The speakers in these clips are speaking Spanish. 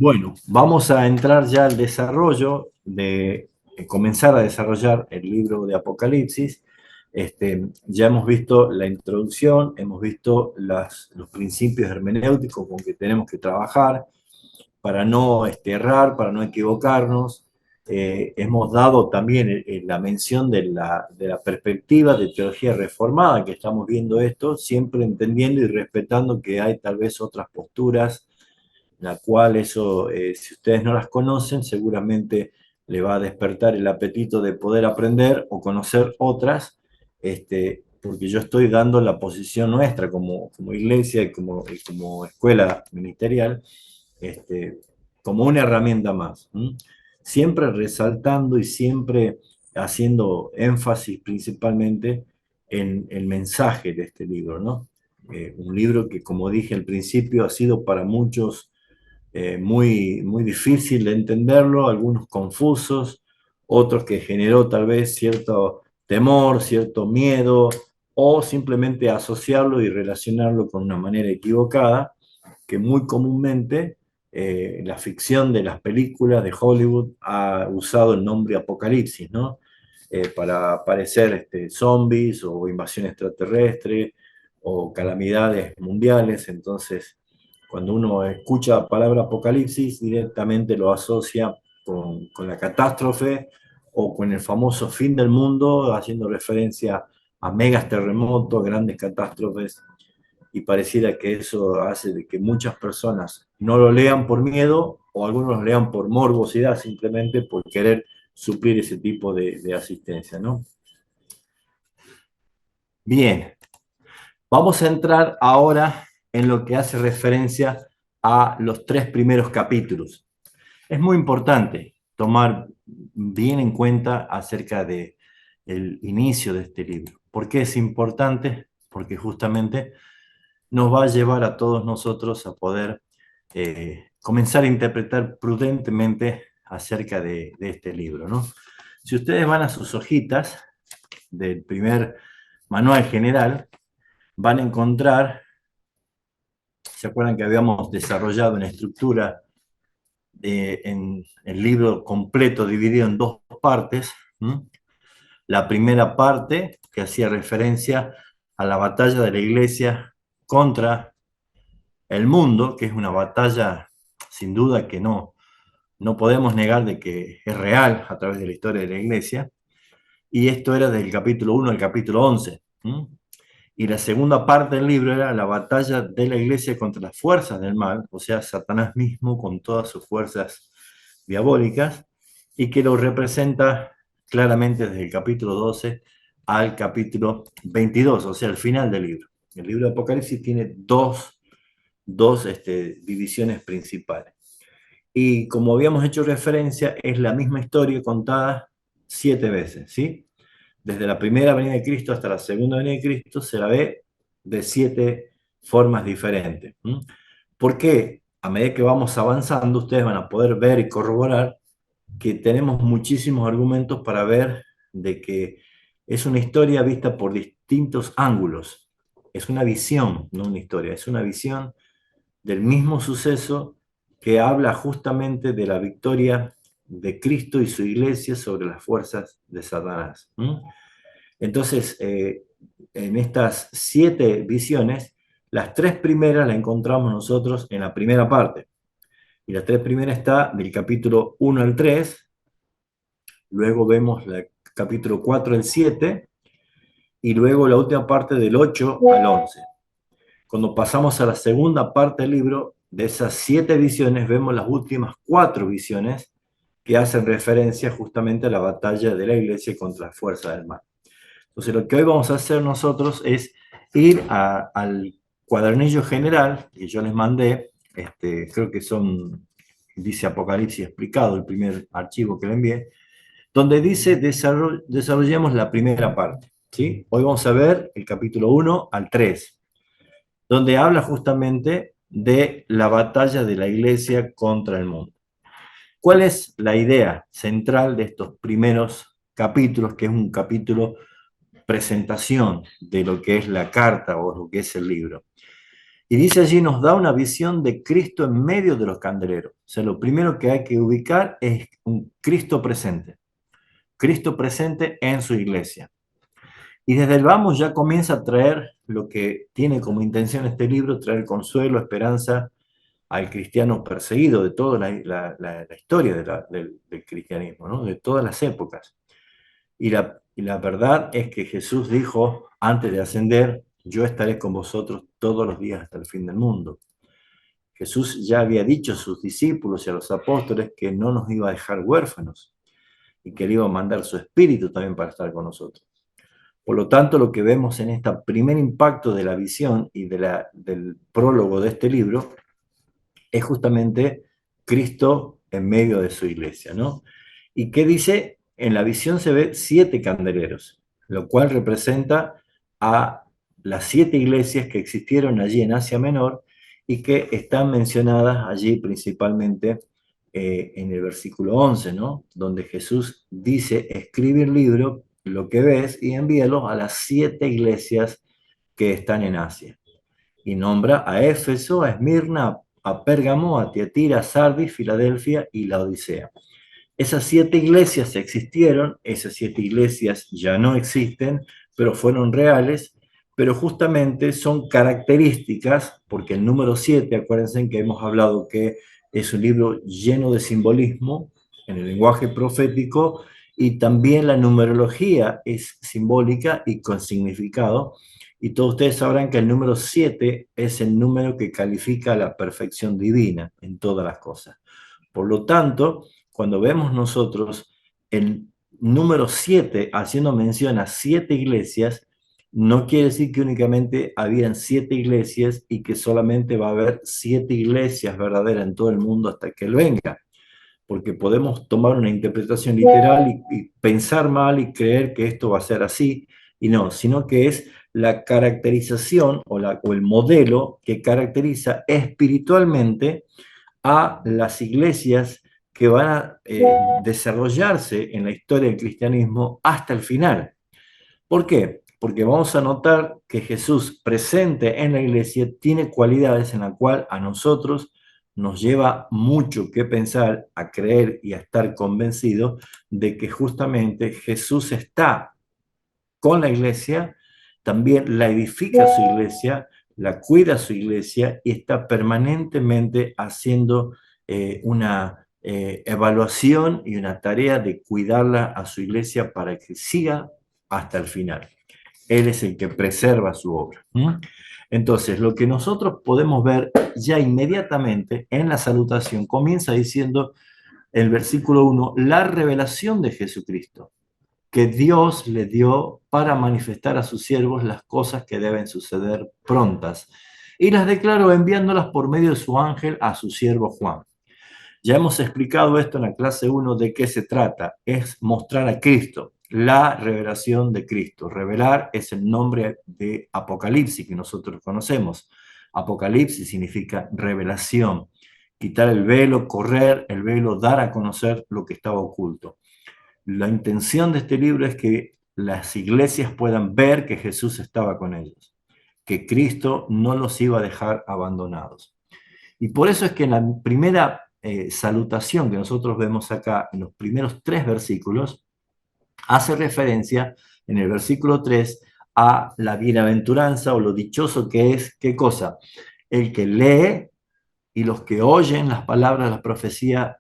Bueno, vamos a entrar ya al desarrollo de comenzar a desarrollar el libro de Apocalipsis. Ya hemos visto la introducción, hemos visto los principios hermenéuticos con que tenemos que trabajar para no errar, para no equivocarnos. Hemos dado también la mención de la perspectiva de teología reformada, que estamos viendo esto, siempre entendiendo y respetando que hay tal vez otras posturas la cual eso, si ustedes no las conocen, seguramente le va a despertar el apetito de poder aprender o conocer otras, porque yo estoy dando la posición nuestra como iglesia y como escuela ministerial, este, como una herramienta más. ¿M? Siempre resaltando y siempre haciendo énfasis principalmente en el mensaje de este libro, ¿no? Un libro que, como dije al principio, ha sido para muchos muy, muy difícil de entenderlo, algunos confusos, otros que generó tal vez cierto temor, cierto miedo, o simplemente asociarlo y relacionarlo con una manera equivocada, que muy comúnmente la ficción de las películas de Hollywood ha usado el nombre Apocalipsis, ¿no? Para aparecer zombies o invasión extraterrestre o calamidades mundiales. Entonces, cuando uno escucha la palabra apocalipsis, directamente lo asocia con la catástrofe o con el famoso fin del mundo, haciendo referencia a megas terremotos, grandes catástrofes, y pareciera que eso hace de que muchas personas no lo lean por miedo o algunos lo lean por morbosidad, simplemente por querer suplir ese tipo de asistencia, ¿no? Bien, vamos a entrar ahora en lo que hace referencia a los tres primeros capítulos. Es muy importante tomar bien en cuenta acerca de el inicio de este libro. ¿Por qué es importante? Porque justamente nos va a llevar a todos nosotros a poder comenzar a interpretar prudentemente acerca de este libro, ¿no? Si ustedes van a sus hojitas del primer manual general, van a encontrar, ¿se acuerdan que habíamos desarrollado una estructura en el libro completo dividido en dos partes? ¿Mm? La primera parte, que hacía referencia a la batalla de la iglesia contra el mundo, que es una batalla sin duda que no podemos negar de que es real a través de la historia de la iglesia, y esto era del capítulo 1 al capítulo 11. ¿Mm? Y la segunda parte del libro era la batalla de la iglesia contra las fuerzas del mal, o sea, Satanás mismo con todas sus fuerzas diabólicas, y que lo representa claramente desde el capítulo 12 al capítulo 22, o sea, el final del libro. El libro de Apocalipsis tiene dos divisiones principales. Y como habíamos hecho referencia, es la misma historia contada 7 veces, ¿sí? Desde la primera venida de Cristo hasta la segunda venida de Cristo se la ve de 7 formas diferentes. ¿M? ¿Por qué? A medida que vamos avanzando, ustedes van a poder ver y corroborar que tenemos muchísimos argumentos para ver de que es una historia vista por distintos ángulos. Es una visión, no una historia, es una visión del mismo suceso que habla justamente de la victoria de Cristo y su iglesia sobre las fuerzas de Satanás. ¿Mm? Entonces, en estas 7 visiones, las tres primeras las encontramos nosotros en la primera parte. Y las tres primeras está del capítulo 1 al 3, luego vemos el capítulo 4 al 7, y luego la última parte del 8 al 11. Cuando pasamos a la segunda parte del libro, de esas 7 visiones, vemos las últimas 4 visiones que hacen referencia justamente a la batalla de la iglesia contra las fuerzas del mal. Entonces, lo que hoy vamos a hacer nosotros es ir al cuadernillo general que yo les mandé, creo que dice Apocalipsis explicado, el primer archivo que le envié, donde dice desarrollemos la primera parte. ¿Sí? Hoy vamos a ver el capítulo 1 al 3, donde habla justamente de la batalla de la iglesia contra el mundo. ¿Cuál es la idea central de estos primeros capítulos, que es un capítulo presentación de lo que es la carta o lo que es el libro? Y dice allí, nos da una visión de Cristo en medio de los candeleros. O sea, lo primero que hay que ubicar es un Cristo presente en su iglesia. Y desde el vamos ya comienza a traer lo que tiene como intención este libro, traer consuelo, esperanza al cristiano perseguido de toda la historia del cristianismo, ¿no? De todas las épocas. Y la verdad es que Jesús dijo antes de ascender, yo estaré con vosotros todos los días hasta el fin del mundo. Jesús ya había dicho a sus discípulos y a los apóstoles que no nos iba a dejar huérfanos y que le iba a mandar su espíritu también para estar con nosotros. Por lo tanto, lo que vemos en este primer impacto de la visión y del prólogo de este libro es justamente Cristo en medio de su iglesia, ¿no? ¿Y qué dice? En la visión se ve 7 candeleros, lo cual representa a las 7 iglesias que existieron allí en Asia Menor y que están mencionadas allí principalmente en el versículo 11, ¿no? Donde Jesús dice, escribe el libro, lo que ves, y envíalos a las 7 iglesias que están en Asia. Y nombra a Éfeso, a Esmirna, a Pérgamo, a Tiatira, a Sardis, Filadelfia y la Odisea. Esas 7 iglesias existieron, esas 7 iglesias ya no existen, pero fueron reales, pero justamente son características, porque el número 7, acuérdense que hemos hablado que es un libro lleno de simbolismo en el lenguaje profético, y también la numerología es simbólica y con significado, y todos ustedes sabrán que el número 7 es el número que califica la perfección divina en todas las cosas. Por lo tanto, cuando vemos nosotros el número 7 haciendo mención a 7 iglesias, no quiere decir que únicamente habían 7 iglesias y que solamente va a haber 7 iglesias verdaderas en todo el mundo hasta que Él venga, porque podemos tomar una interpretación literal y pensar mal y creer que esto va a ser así, y no, sino que es la caracterización o el modelo que caracteriza espiritualmente a las iglesias que van a desarrollarse en la historia del cristianismo hasta el final. ¿Por qué? Porque vamos a notar que Jesús presente en la iglesia tiene cualidades en las cuales a nosotros nos lleva mucho que pensar, a creer y a estar convencidos de que justamente Jesús está con la iglesia, también la edifica su iglesia, la cuida su iglesia y está permanentemente haciendo una evaluación y una tarea de cuidarla a su iglesia para que siga hasta el final. Él es el que preserva su obra. Entonces, lo que nosotros podemos ver ya inmediatamente en la salutación comienza diciendo el versículo 1, la revelación de Jesucristo que Dios le dio para manifestar a sus siervos las cosas que deben suceder prontas, y las declaró enviándolas por medio de su ángel a su siervo Juan. Ya hemos explicado esto en la clase 1 de qué se trata, es mostrar a Cristo, la revelación de Cristo. Revelar es el nombre de Apocalipsis que nosotros conocemos. Apocalipsis significa revelación, quitar el velo, correr el velo, dar a conocer lo que estaba oculto. La intención de este libro es que las iglesias puedan ver que Jesús estaba con ellos, que Cristo no los iba a dejar abandonados. Y por eso es que en la primera salutación que nosotros vemos acá, en los primeros 3 versículos, hace referencia en el versículo 3 a la bienaventuranza o lo dichoso que es, ¿qué cosa? El que lee y los que oyen las palabras de la profecía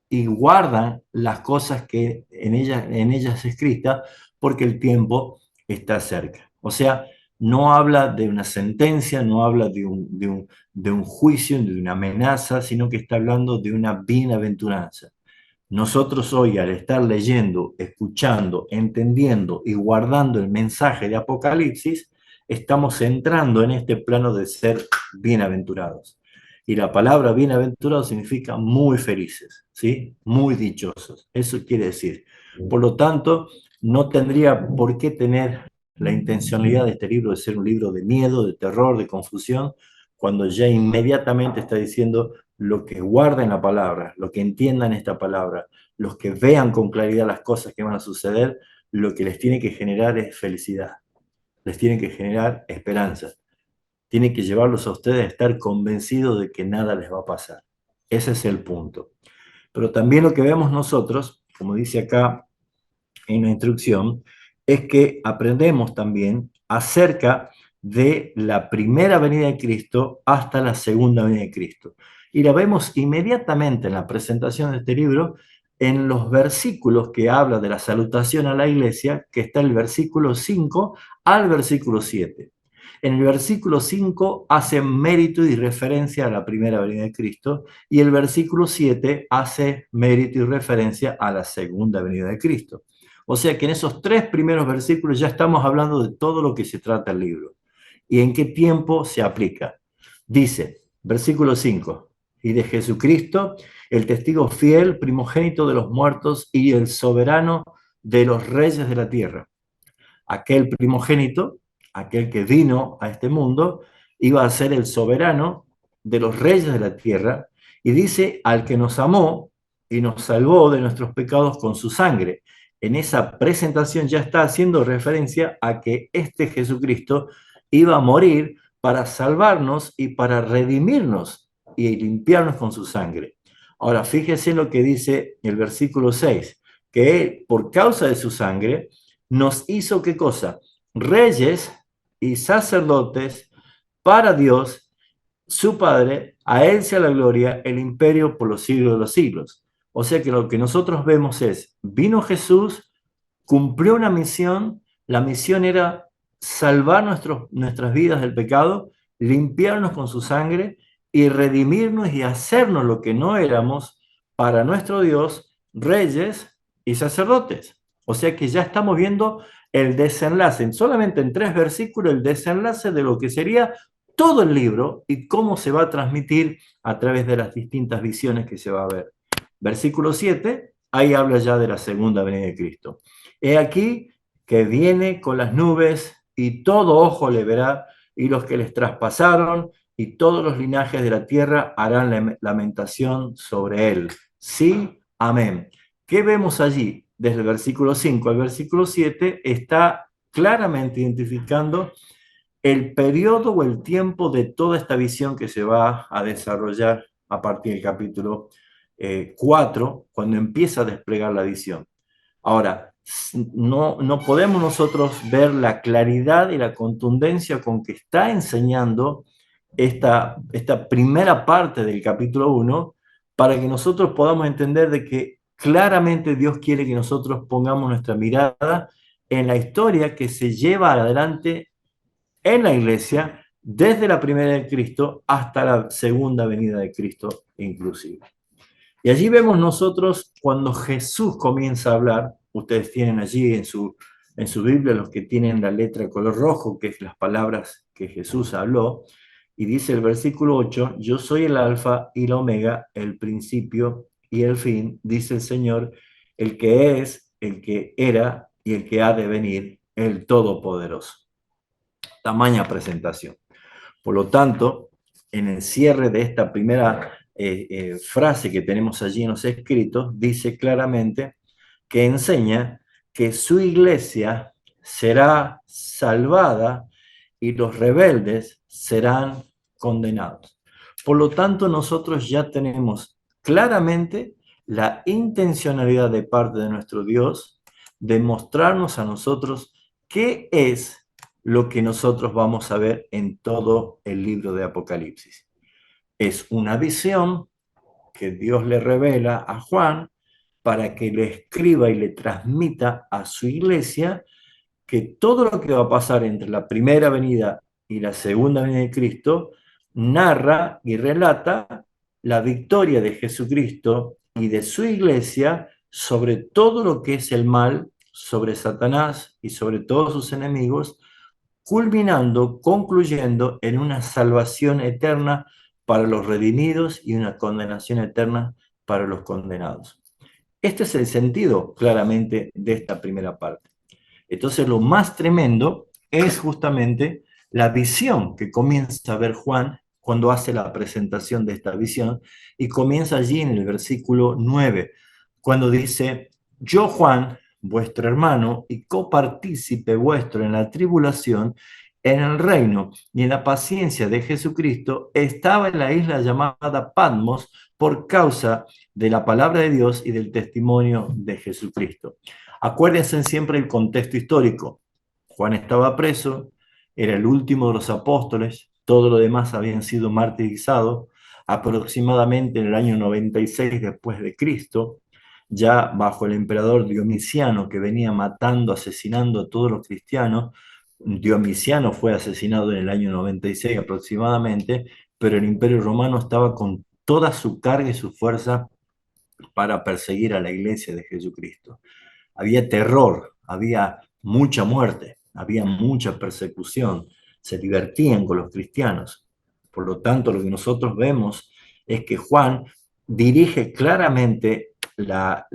y guardan las cosas que en ellas escritas, porque el tiempo está cerca. O sea, no habla de una sentencia, no habla de un juicio, de una amenaza, sino que está hablando de una bienaventuranza. Nosotros hoy, al estar leyendo, escuchando, entendiendo y guardando el mensaje de Apocalipsis, estamos entrando en este plano de ser bienaventurados. Y la palabra bienaventurado significa muy felices, ¿sí? Muy dichosos. Eso quiere decir. Por lo tanto, no tendría por qué tener la intencionalidad de este libro de ser un libro de miedo, de terror, de confusión, cuando ya inmediatamente está diciendo lo que guarden la palabra, lo que entiendan esta palabra, los que vean con claridad las cosas que van a suceder, lo que les tiene que generar es felicidad, les tiene que generar esperanza. tiene que llevarlos a ustedes a estar convencidos de que nada les va a pasar. Ese es el punto. Pero también lo que vemos nosotros, como dice acá en la instrucción, es que aprendemos también acerca de la primera venida de Cristo hasta la segunda venida de Cristo. Y la vemos inmediatamente en la presentación de este libro, en los versículos que habla de la salutación a la iglesia, que está el versículo 5 al versículo 7. En el versículo 5 hace mérito y referencia a la primera venida de Cristo, y el versículo 7 hace mérito y referencia a la segunda venida de Cristo. O sea que en esos tres primeros versículos ya estamos hablando de todo lo que se trata el libro y en qué tiempo se aplica. Dice, versículo 5, y de Jesucristo, el testigo fiel, primogénito de los muertos y el soberano de los reyes de la tierra. Aquel primogénito, aquel que vino a este mundo, iba a ser el soberano de los reyes de la tierra, y dice, al que nos amó y nos salvó de nuestros pecados con su sangre. En esa presentación ya está haciendo referencia a que este Jesucristo iba a morir para salvarnos y para redimirnos y limpiarnos con su sangre. Ahora, fíjese lo que dice el versículo 6, que él, por causa de su sangre, nos hizo ¿qué cosa? Reyes y sacerdotes para Dios, su Padre, a Él sea la gloria, el imperio por los siglos de los siglos. O sea que lo que nosotros vemos es, vino Jesús, cumplió una misión, la misión era salvar nuestras vidas del pecado, limpiarnos con su sangre y redimirnos y hacernos lo que no éramos para nuestro Dios, reyes y sacerdotes. O sea que ya estamos viendo el desenlace, solamente en 3 versículos, el desenlace de lo que sería todo el libro y cómo se va a transmitir a través de las distintas visiones que se va a ver. Versículo 7, ahí habla ya de la segunda venida de Cristo. He aquí que viene con las nubes y todo ojo le verá, y los que les traspasaron y todos los linajes de la tierra harán lamentación sobre él. Sí, amén. ¿Qué vemos allí? Desde el versículo 5 al versículo 7 está claramente identificando el periodo o el tiempo de toda esta visión que se va a desarrollar a partir del capítulo 4, cuando empieza a desplegar la visión. Ahora, no podemos nosotros ver la claridad y la contundencia con que está enseñando esta primera parte del capítulo 1 para que nosotros podamos entender de que claramente Dios quiere que nosotros pongamos nuestra mirada en la historia que se lleva adelante en la iglesia desde la primera de Cristo hasta la segunda venida de Cristo inclusive. Y allí vemos nosotros cuando Jesús comienza a hablar, ustedes tienen allí en su Biblia los que tienen la letra color rojo, que es las palabras que Jesús habló, y dice el versículo 8, yo soy el alfa y la omega, el principio y el fin, dice el Señor, el que es, el que era y el que ha de venir, el Todopoderoso. Tamaña presentación. Por lo tanto, en el cierre de esta primera frase que tenemos allí en los escritos, dice claramente que enseña que su iglesia será salvada y los rebeldes serán condenados. Por lo tanto, nosotros ya tenemos claramente la intencionalidad de parte de nuestro Dios de mostrarnos a nosotros qué es lo que nosotros vamos a ver en todo el libro de Apocalipsis. Es una visión que Dios le revela a Juan para que le escriba y le transmita a su iglesia que todo lo que va a pasar entre la primera venida y la segunda venida de Cristo narra y relata la victoria de Jesucristo y de su iglesia sobre todo lo que es el mal, sobre Satanás y sobre todos sus enemigos, culminando, concluyendo en una salvación eterna para los redimidos y una condenación eterna para los condenados. Este es el sentido claramente de esta primera parte. Entonces lo más tremendo es justamente la visión que comienza a ver Juan cuando hace la presentación de esta visión y comienza allí en el versículo 9, cuando dice, yo Juan, vuestro hermano y copartícipe vuestro en la tribulación en el reino y en la paciencia de Jesucristo, estaba en la isla llamada Patmos por causa de la palabra de Dios y del testimonio de Jesucristo. Acuérdense siempre el contexto histórico. Juan estaba preso, era el último de los apóstoles, todos los demás habían sido martirizados, aproximadamente en el año 96 después de Cristo, ya bajo el emperador Dionisiano, que venía matando, asesinando a todos los cristianos. Dionisiano fue asesinado en el año 96 aproximadamente, pero el Imperio Romano estaba con toda su carga y su fuerza para perseguir a la iglesia de Jesucristo. Había terror, había mucha muerte, había mucha persecución, se divertían con los cristianos. Por lo tanto, lo que nosotros vemos es que Juan dirige claramente la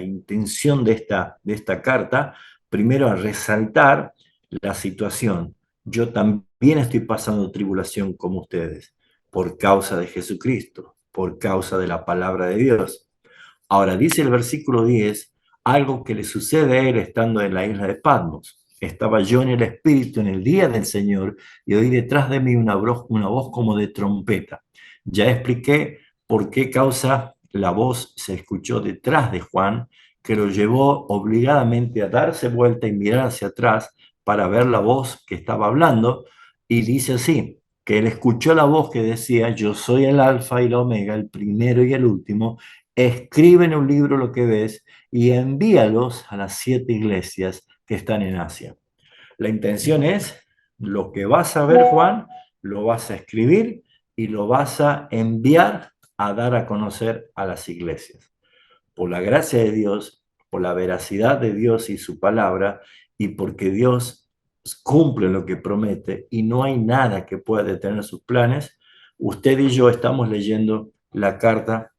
intención de esta carta, primero a resaltar la situación. Yo también estoy pasando tribulación como ustedes, por causa de Jesucristo, por causa de la palabra de Dios. Ahora, dice el versículo 10, algo que le sucede a él estando en la isla de Patmos. Estaba yo en el Espíritu en el día del Señor y oí detrás de mí una voz como de trompeta. Ya expliqué por qué causa la voz se escuchó detrás de Juan, que lo llevó obligadamente a darse vuelta y mirar hacia atrás para ver la voz que estaba hablando. Y dice así, que él escuchó la voz que decía, yo soy el alfa y la omega, el primero y el último. Escribe en un libro lo que ves y envíalos a las 7 iglesias que están en Asia. La intención es, lo que vas a ver, Juan, lo vas a escribir y lo vas a enviar a dar a conocer a las iglesias. Por la gracia de Dios, por la veracidad de Dios y su palabra, y porque Dios cumple lo que promete y no hay nada que pueda detener sus planes, usted y yo estamos leyendo la carta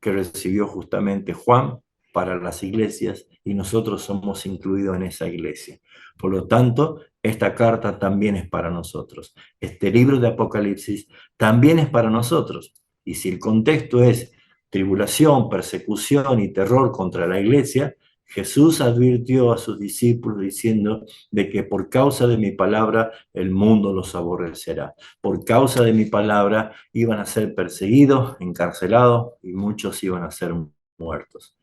que recibió justamente Juan para las iglesias y nosotros somos incluidos en esa iglesia. Por lo tanto, esta carta también es para nosotros. Este libro de Apocalipsis también es para nosotros. Y si el contexto es tribulación, persecución y terror contra la iglesia, Jesús advirtió a sus discípulos diciendo de que por causa de mi palabra el mundo los aborrecerá. Por causa de mi palabra iban a ser perseguidos, encarcelados y muchos iban a ser muertos.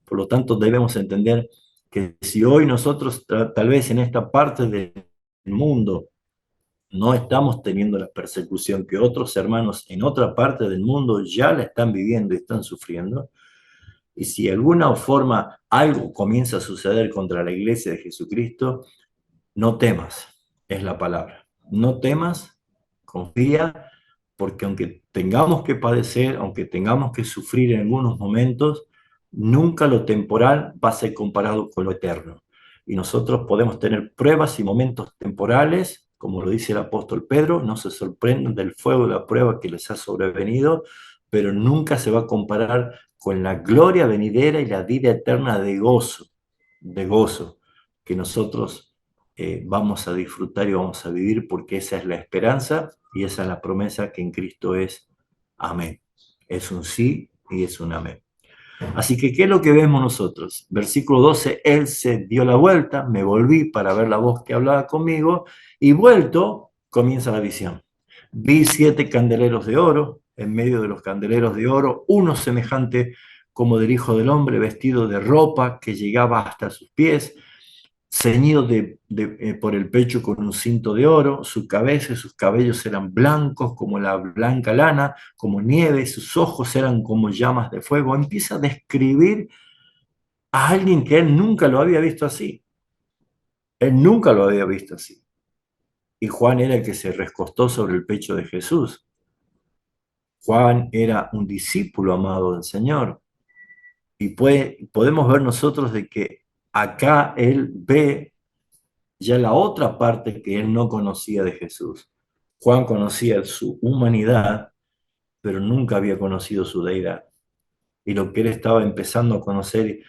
Por lo tanto, debemos entender que si hoy nosotros tal vez en esta parte del mundo no estamos teniendo la persecución que otros hermanos en otra parte del mundo ya la están viviendo y están sufriendo, y si de alguna forma algo comienza a suceder contra la iglesia de Jesucristo, no temas, es la palabra. No temas, confía, porque aunque tengamos que padecer, aunque tengamos que sufrir en algunos momentos, nunca lo temporal va a ser comparado con lo eterno. Y nosotros podemos tener pruebas y momentos temporales, como lo dice el apóstol Pedro, no se sorprendan del fuego de la prueba que les ha sobrevenido, pero nunca se va a comparar con la gloria venidera y la vida eterna de gozo que nosotros vamos a disfrutar y vamos a vivir, porque esa es la esperanza y esa es la promesa que en Cristo es amén. Es un sí y es un amén. Así que, ¿qué es lo que vemos nosotros? Versículo 12, él se dio la vuelta, me volví para ver la voz que hablaba conmigo y vuelto, comienza la visión. Vi 7 candeleros de oro, en medio de los candeleros de oro, uno semejante como del Hijo del Hombre, vestido de ropa que llegaba hasta sus pies, ceñido por el pecho con un cinto de oro, su cabeza y sus cabellos eran blancos como la blanca lana, como nieve, sus ojos eran como llamas de fuego. Empieza a describir a alguien que él nunca lo había visto así. Él nunca lo había visto así. Y Juan era el que se recostó sobre el pecho de Jesús. Juan era un discípulo amado del Señor. Y podemos ver nosotros de que acá él ve ya la otra parte que él no conocía de Jesús. Juan conocía su humanidad, pero nunca había conocido su deidad. Y lo que él estaba empezando a conocer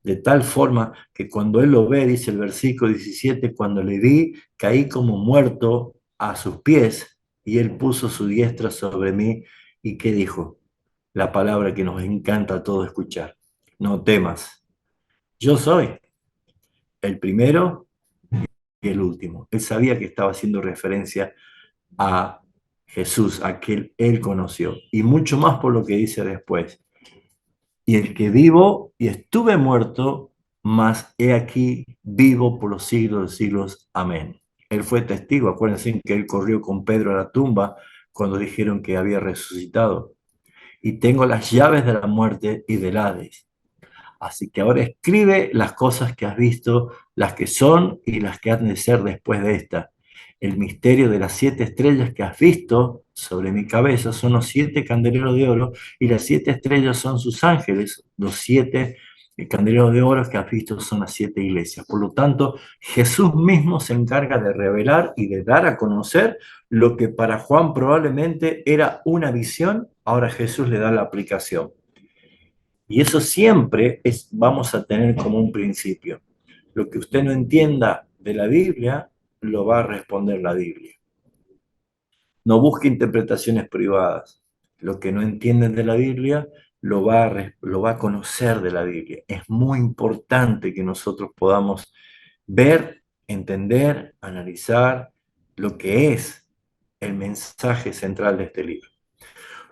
de tal forma que cuando él lo ve, dice el versículo 17, cuando le vi, caí como muerto a sus pies y él puso su diestra sobre mí. ¿Y qué dijo? La palabra que nos encanta a todos escuchar. No temas. Yo soy el primero el último. Él sabía que estaba haciendo referencia a Jesús, a que él conoció, y mucho más por lo que dice después. Y el que vivo y estuve muerto, mas he aquí vivo por los siglos de los siglos. Amén. Él fue testigo, acuérdense que él corrió con Pedro a la tumba cuando dijeron que había resucitado. Y tengo las llaves de la muerte y del Hades. Así que ahora escribe las cosas que has visto, las que son y las que han de ser después de esta. El misterio de las 7 estrellas que has visto sobre mi cabeza son los 7 candeleros de oro, y las 7 estrellas son sus ángeles. Los 7 candeleros de oro que has visto son las 7 iglesias. Por lo tanto, Jesús mismo se encarga de revelar y de dar a conocer lo que para Juan probablemente era una visión. Ahora Jesús le da la aplicación. Y eso siempre vamos a tener como un principio. Lo que usted no entienda de la Biblia, lo va a responder la Biblia. No busque interpretaciones privadas. Lo que no entienden de la Biblia, lo va a conocer de la Biblia. Es muy importante que nosotros podamos ver, entender, analizar lo que es el mensaje central de este libro.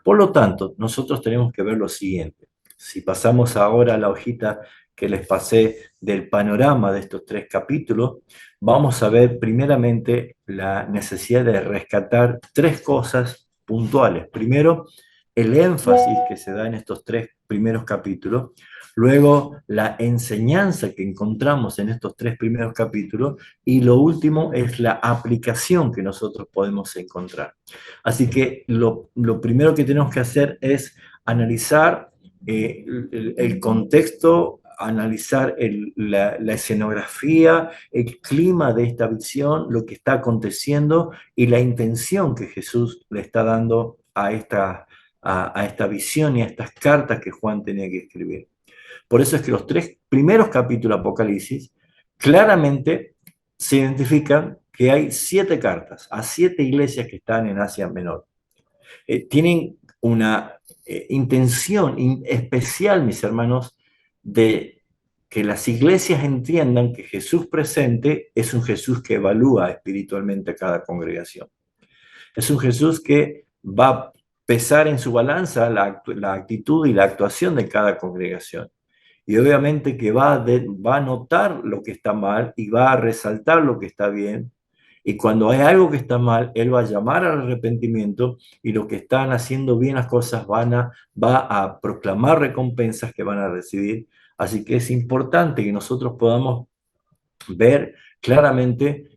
Por lo tanto, nosotros tenemos que ver lo siguiente. Si pasamos ahora a la hojita que les pasé del panorama de estos 3 capítulos, vamos a ver primeramente la necesidad de rescatar 3 cosas puntuales. Primero, el énfasis que se da en estos 3 primeros capítulos. Luego, la enseñanza que encontramos en estos 3 primeros capítulos. Y lo último es la aplicación que nosotros podemos encontrar. Así que lo primero que tenemos que hacer es analizar el contexto, analizar la escenografía, el clima de esta visión, lo que está aconteciendo y la intención que Jesús le está dando a esta visión y a estas cartas que Juan tenía que escribir. Por eso es que los 3 primeros capítulos de Apocalipsis claramente se identifican que hay 7 cartas a 7 iglesias que están en Asia Menor. Tienen una intención especial, mis hermanos, de que las iglesias entiendan que Jesús presente es un Jesús que evalúa espiritualmente a cada congregación. Es un Jesús que va a pesar en su balanza la actitud y la actuación de cada congregación. Y obviamente que va a notar lo que está mal y va a resaltar lo que está bien. Y cuando hay algo que está mal, Él va a llamar al arrepentimiento, y los que están haciendo bien las cosas va a proclamar recompensas que van a recibir. Así que es importante que nosotros podamos ver claramente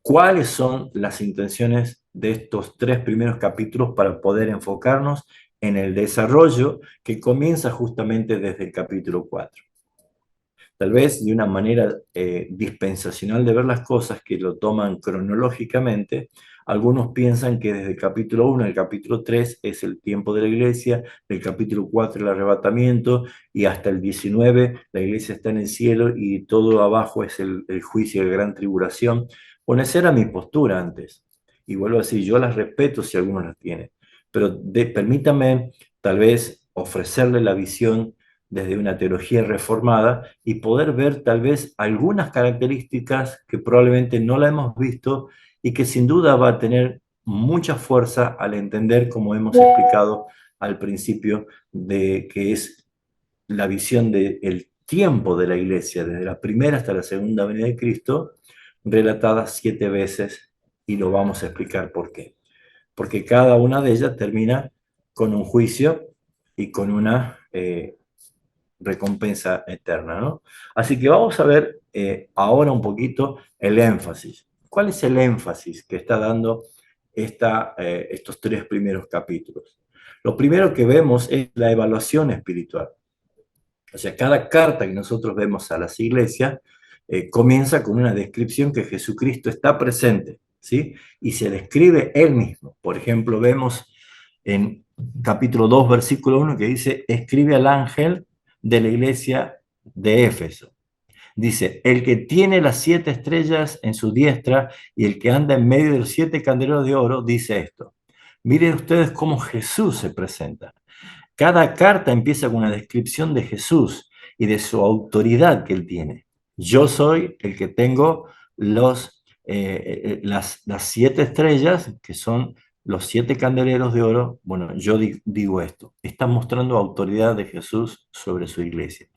cuáles son las intenciones de estos 3 primeros capítulos para poder enfocarnos en el desarrollo que comienza justamente desde el capítulo 4. Tal vez de una manera dispensacional de ver las cosas, que lo toman cronológicamente, algunos piensan que desde el capítulo 1 al capítulo 3 es el tiempo de la iglesia, del capítulo 4 el arrebatamiento, y hasta el 19 la iglesia está en el cielo y todo abajo es el juicio de gran tribulación. Bueno, esa era mi postura antes. Y vuelvo a decir, yo las respeto si algunos las tienen, pero permítame tal vez ofrecerle la visión desde una teología reformada y poder ver tal vez algunas características que probablemente no la hemos visto y que sin duda va a tener mucha fuerza al entender, como hemos explicado al principio, de que es la visión del tiempo de la iglesia, desde la primera hasta la segunda venida de Cristo, relatada 7 veces, y lo vamos a explicar por qué. Porque cada una de ellas termina con un juicio y con una recompensa eterna, ¿no? Así que vamos a ver ahora un poquito el énfasis. ¿Cuál es el énfasis que está dando estos 3 primeros capítulos? Lo primero que vemos es la evaluación espiritual. O sea, cada carta que nosotros vemos a las iglesias comienza con una descripción que Jesucristo está presente, ¿sí? Y se describe Él mismo. Por ejemplo, vemos en capítulo 2, versículo 1, que dice: escribe al ángel de la iglesia de Éfeso. Dice: el que tiene las 7 estrellas en su diestra y el que anda en medio de los 7 candeleros de oro, dice esto. Miren ustedes cómo Jesús se presenta. Cada carta empieza con una descripción de Jesús y de su autoridad que Él tiene. Yo soy el que tengo las 7 estrellas, que son los 7 candeleros de oro, bueno, yo digo esto, está mostrando autoridad de Jesús sobre su iglesia.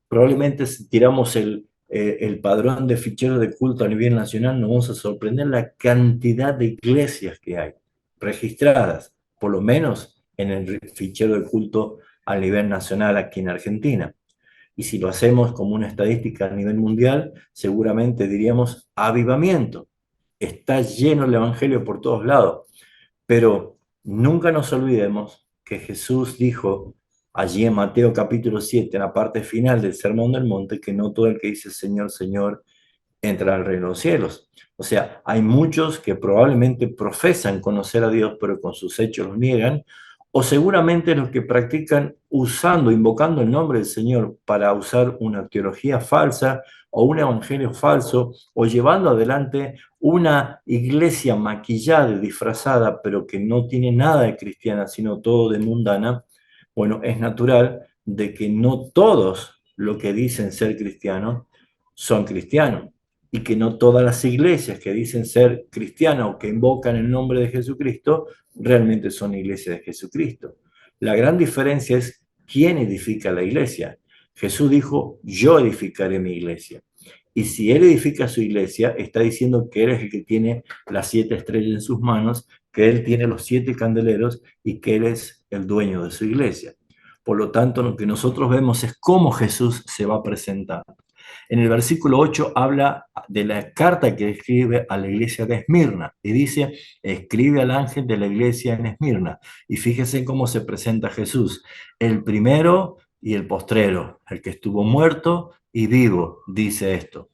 Probablemente si tiramos el padrón de ficheros de culto a nivel nacional, nos vamos a sorprender la cantidad de iglesias que hay registradas, por lo menos en el fichero de culto a nivel nacional aquí en Argentina. Y si lo hacemos como una estadística a nivel mundial, seguramente diríamos avivamiento. Está lleno el Evangelio por todos lados. Pero nunca nos olvidemos que Jesús dijo allí en Mateo capítulo 7, en la parte final del Sermón del Monte, que no todo el que dice Señor, Señor, entra al reino de los cielos. O sea, hay muchos que probablemente profesan conocer a Dios, pero con sus hechos los niegan, o seguramente los que practican usando, invocando el nombre del Señor para usar una teología falsa o un evangelio falso, o llevando adelante una iglesia maquillada y disfrazada, pero que no tiene nada de cristiana, sino todo de mundana. Bueno, es natural de que no todos los que dicen ser cristianos son cristianos, y que no todas las iglesias que dicen ser cristianas o que invocan el nombre de Jesucristo realmente son iglesias de Jesucristo. La gran diferencia es quién edifica la iglesia. Jesús dijo, yo edificaré mi iglesia. Y si Él edifica su iglesia, está diciendo que Él es el que tiene las 7 estrellas en sus manos, que Él tiene los 7 candeleros y que Él es el dueño de su iglesia. Por lo tanto, lo que nosotros vemos es cómo Jesús se va a presentar. En el versículo 8 habla de la carta que escribe a la iglesia de Esmirna y dice, escribe al ángel de la iglesia en Esmirna. Y fíjese cómo se presenta Jesús, el primero y el postrero, el que estuvo muerto y vivo, dice esto.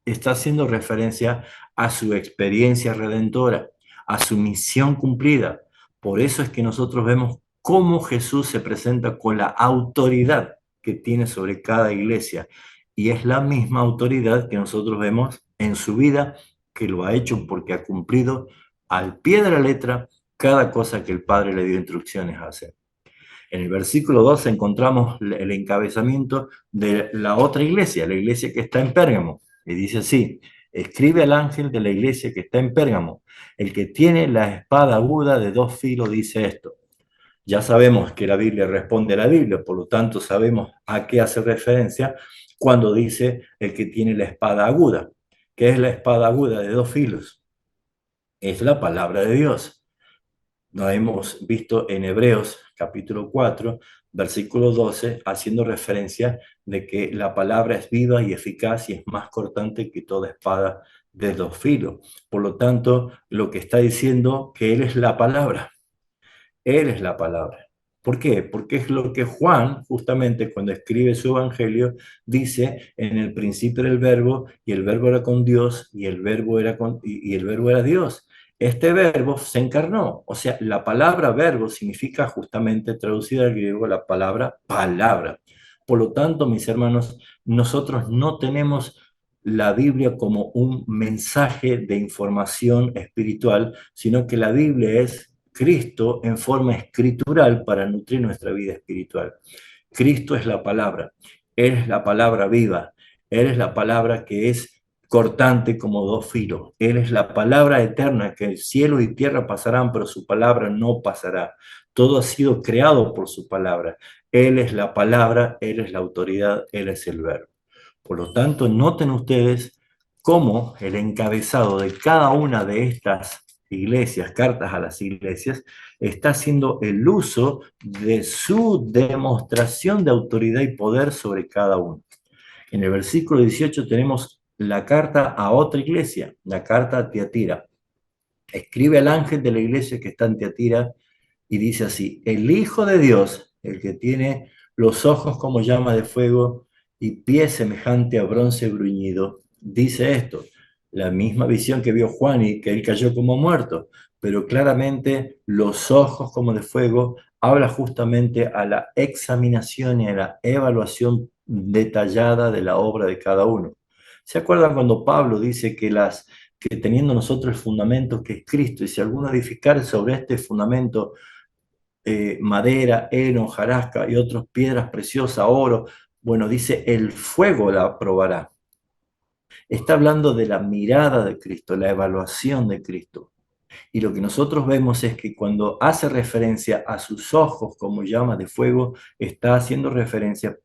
Está haciendo referencia a su experiencia redentora, a su misión cumplida. Por eso es que nosotros vemos cómo Jesús se presenta con la autoridad que tiene sobre cada iglesia. Y es la misma autoridad que nosotros vemos en su vida, que lo ha hecho porque ha cumplido al pie de la letra cada cosa que el Padre le dio instrucciones a hacer. En el versículo 2 encontramos el encabezamiento de la otra iglesia, la iglesia que está en Pérgamo. Y dice así, escribe al ángel de la iglesia que está en Pérgamo, el que tiene la espada aguda de 2 filos dice esto. Ya sabemos que la Biblia responde a la Biblia, por lo tanto sabemos a qué hace referencia cuando dice el que tiene la espada aguda. ¿Qué es la espada aguda de 2 filos? Es la palabra de Dios. Nos hemos visto en Hebreos capítulo 4, versículo 12, haciendo referencia de que la palabra es viva y eficaz y es más cortante que toda espada de 2 filos. Por lo tanto, lo que está diciendo que Él es la palabra. Él es la palabra. ¿Por qué? Porque es lo que Juan, justamente cuando escribe su evangelio, dice, en el principio era el verbo, y el verbo era con Dios, y el verbo era, y el verbo era Dios. Este verbo se encarnó, o sea, la palabra verbo significa justamente, traducida al griego, la palabra palabra. Por lo tanto, mis hermanos, nosotros no tenemos la Biblia como un mensaje de información espiritual, sino que la Biblia es Cristo en forma escritural para nutrir nuestra vida espiritual. Cristo es la palabra, Él es la palabra viva, Él es la palabra que es cortante como 2 filos, Él es la palabra eterna, que el cielo y tierra pasarán, pero su palabra no pasará. Todo ha sido creado por su palabra. Él es la palabra, Él es la autoridad, Él es el verbo. Por lo tanto, noten ustedes cómo el encabezado de cada una de estas iglesias, cartas a las iglesias, está haciendo el uso de su demostración de autoridad y poder sobre cada uno. En el versículo 18 tenemos la carta a otra iglesia, la carta a Tiatira. Escribe al ángel de la iglesia que está en Tiatira y dice así, el Hijo de Dios, el que tiene los ojos como llama de fuego y pies semejante a bronce bruñido, dice esto, la misma visión que vio Juan y que él cayó como muerto, pero claramente los ojos como de fuego habla justamente a la examinación y a la evaluación detallada de la obra de cada uno. ¿Se acuerdan cuando Pablo dice que teniendo nosotros el fundamento que es Cristo, y si alguno edificar sobre este fundamento madera, heno, hojarasca y otras piedras preciosas, oro, bueno, dice, el fuego la probará. Está hablando de la mirada de Cristo, la evaluación de Cristo. Y lo que nosotros vemos es que cuando hace referencia a sus ojos como llamas de fuego, está haciendo referencia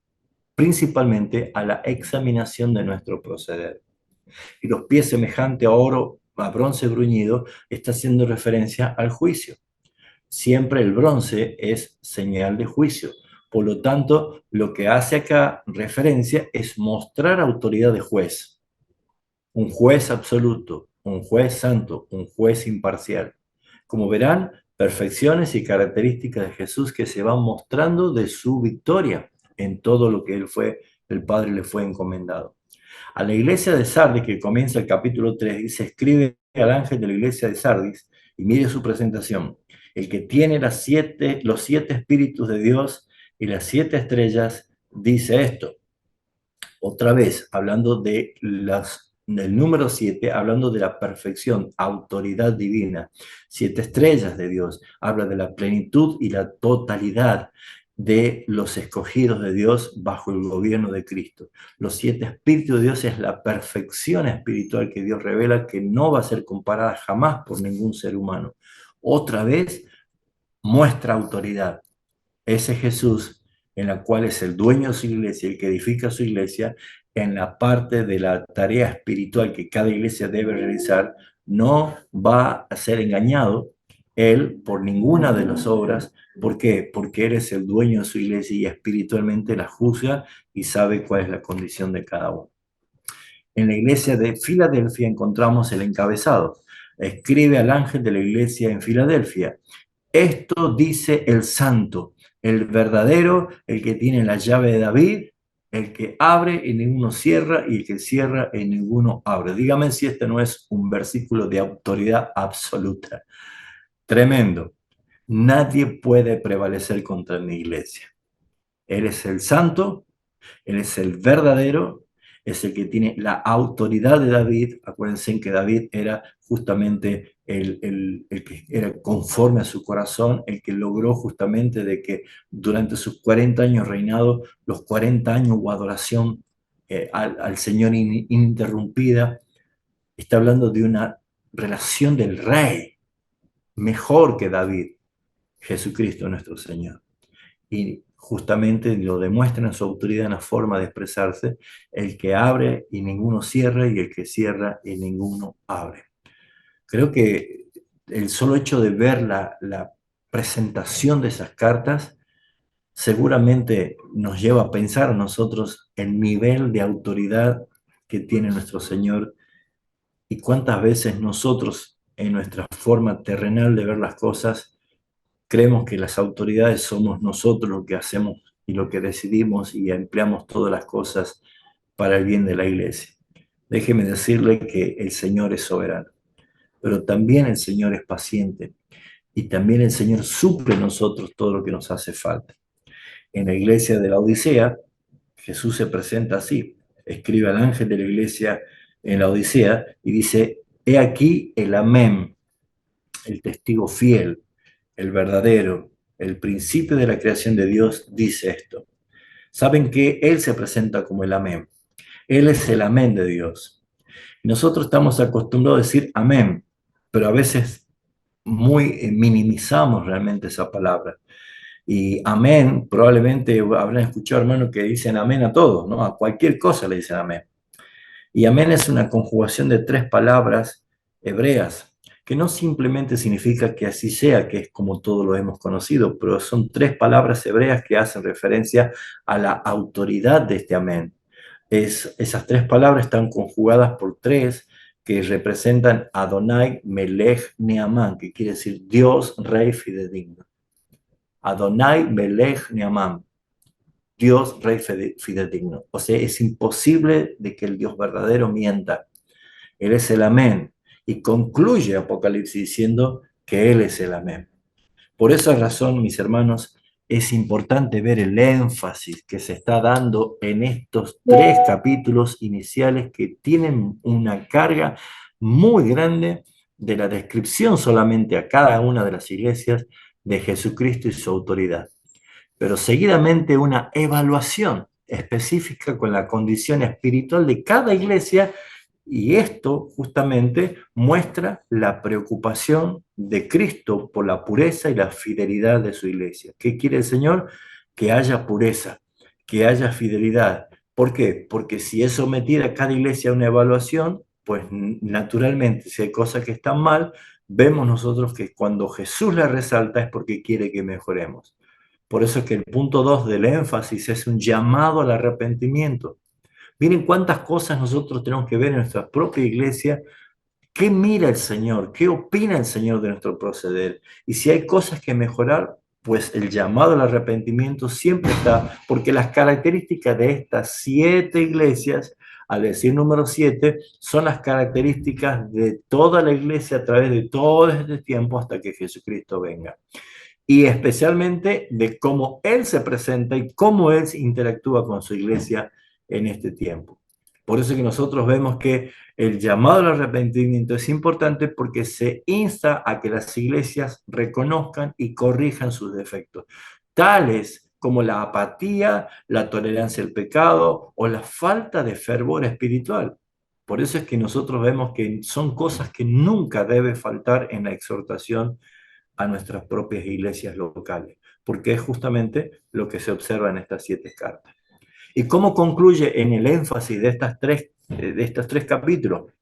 principalmente a la examinación de nuestro proceder. Y los pies semejante a oro, a bronce bruñido, está haciendo referencia al juicio. Siempre el bronce es señal de juicio. Por lo tanto, lo que hace acá referencia es mostrar autoridad de juez. Un juez absoluto, un juez santo, un juez imparcial. Como verán, perfecciones y características de Jesús que se van mostrando de su victoria en todo lo que él fue, el Padre le fue encomendado. A la iglesia de Sardis, que comienza el capítulo 3, dice, escribe al ángel de la iglesia de Sardis, y mire su presentación. El que tiene los 7 espíritus de Dios y las 7 estrellas, dice esto. Otra vez, hablando del número 7, hablando de la perfección, autoridad divina. 7 estrellas de Dios, habla de la plenitud y la totalidad de los escogidos de Dios bajo el gobierno de Cristo. Los 7 espíritus de Dios es la perfección espiritual que Dios revela, que no va a ser comparada jamás por ningún ser humano. Otra vez, muestra autoridad. Ese Jesús, en la cual es el dueño de su iglesia, el que edifica su iglesia, en la parte de la tarea espiritual que cada iglesia debe realizar, no va a ser engañado él por ninguna de las obras. ¿Por qué? Porque él es el dueño de su iglesia y espiritualmente la juzga y sabe cuál es la condición de cada uno. En la iglesia de Filadelfia encontramos el encabezado. Escribe al ángel de la iglesia en Filadelfia. Esto dice el santo, el verdadero, el que tiene la llave de David, el que abre y ninguno cierra, y el que cierra y ninguno abre. Dígame si este no es un versículo de autoridad absoluta. Tremendo. Nadie puede prevalecer contra mi iglesia. Él es el santo, él es el verdadero, es el que tiene la autoridad de David. Acuérdense que David era justamente el que era conforme a su corazón, el que logró justamente de que durante sus 40 años reinado, los 40 años hubo adoración al Señor ininterrumpida. Está hablando de una relación del rey, mejor que David, Jesucristo nuestro Señor. Y justamente lo demuestra en su autoridad, en la forma de expresarse, el que abre y ninguno cierra, y el que cierra y ninguno abre. Creo que el solo hecho de ver la presentación de esas cartas seguramente nos lleva a pensar a nosotros el nivel de autoridad que tiene nuestro Señor y cuántas veces nosotros en nuestra forma terrenal de ver las cosas creemos que las autoridades somos nosotros lo que hacemos y lo que decidimos y empleamos todas las cosas para el bien de la iglesia. Déjeme decirle que el Señor es soberano, pero también el Señor es paciente y también el Señor suple en nosotros todo lo que nos hace falta. En la iglesia de la Odisea, Jesús se presenta así, escribe al ángel de la iglesia en la Odisea y dice, he aquí el amén, el testigo fiel, el verdadero, el principio de la creación de Dios, dice esto. Saben que Él se presenta como el amén. Él es el amén de Dios. Nosotros estamos acostumbrados a decir amén, pero a veces muy minimizamos realmente esa palabra. Y amén, probablemente habrán escuchado hermanos que dicen amén a todo, ¿no? A cualquier cosa le dicen amén. Y amén es una conjugación de 3 palabras hebreas, que no simplemente significa que así sea, que es como todos lo hemos conocido, pero son 3 palabras hebreas que hacen referencia a la autoridad de este amén. Esas 3 palabras están conjugadas por 3 que representan Adonai, Melech, Neamán, que quiere decir Dios, Rey, fidedigno. Adonai, Melech, Neamán. Dios, Rey fidedigno. O sea, es imposible de que el Dios verdadero mienta. Él es el amén. Y concluye Apocalipsis diciendo que Él es el amén. Por esa razón, mis hermanos, es importante ver el énfasis que se está dando en estos 3 capítulos iniciales que tienen una carga muy grande de la descripción solamente a cada una de las iglesias de Jesucristo y su autoridad, pero seguidamente una evaluación específica con la condición espiritual de cada iglesia Y esto justamente muestra la preocupación de Cristo por la pureza y la fidelidad de su iglesia. ¿Qué quiere el Señor? Que haya pureza, que haya fidelidad. ¿Por qué? Porque si es sometida cada iglesia a una evaluación, pues naturalmente, si hay cosas que están mal, vemos nosotros que cuando Jesús la resalta es porque quiere que mejoremos. Por eso es que el punto 2 del énfasis es un llamado al arrepentimiento. Miren cuántas cosas nosotros tenemos que ver en nuestra propia iglesia. ¿Qué mira el Señor? ¿Qué opina el Señor de nuestro proceder? Y si hay cosas que mejorar, pues el llamado al arrepentimiento siempre está, porque las características de estas 7 iglesias, al decir número 7, son las características de toda la iglesia a través de todo este tiempo hasta que Jesucristo venga. Y especialmente de cómo Él se presenta y cómo Él interactúa con su iglesia en este tiempo. Por eso que nosotros vemos que el llamado al arrepentimiento es importante porque se insta a que las iglesias reconozcan y corrijan sus defectos, tales como la apatía, la tolerancia al pecado o la falta de fervor espiritual. Por eso es que nosotros vemos que son cosas que nunca debe faltar en la exhortación a nuestras propias iglesias locales, porque es justamente lo que se observa en estas 7 cartas. ¿Y cómo concluye en el énfasis de estos 3 capítulos?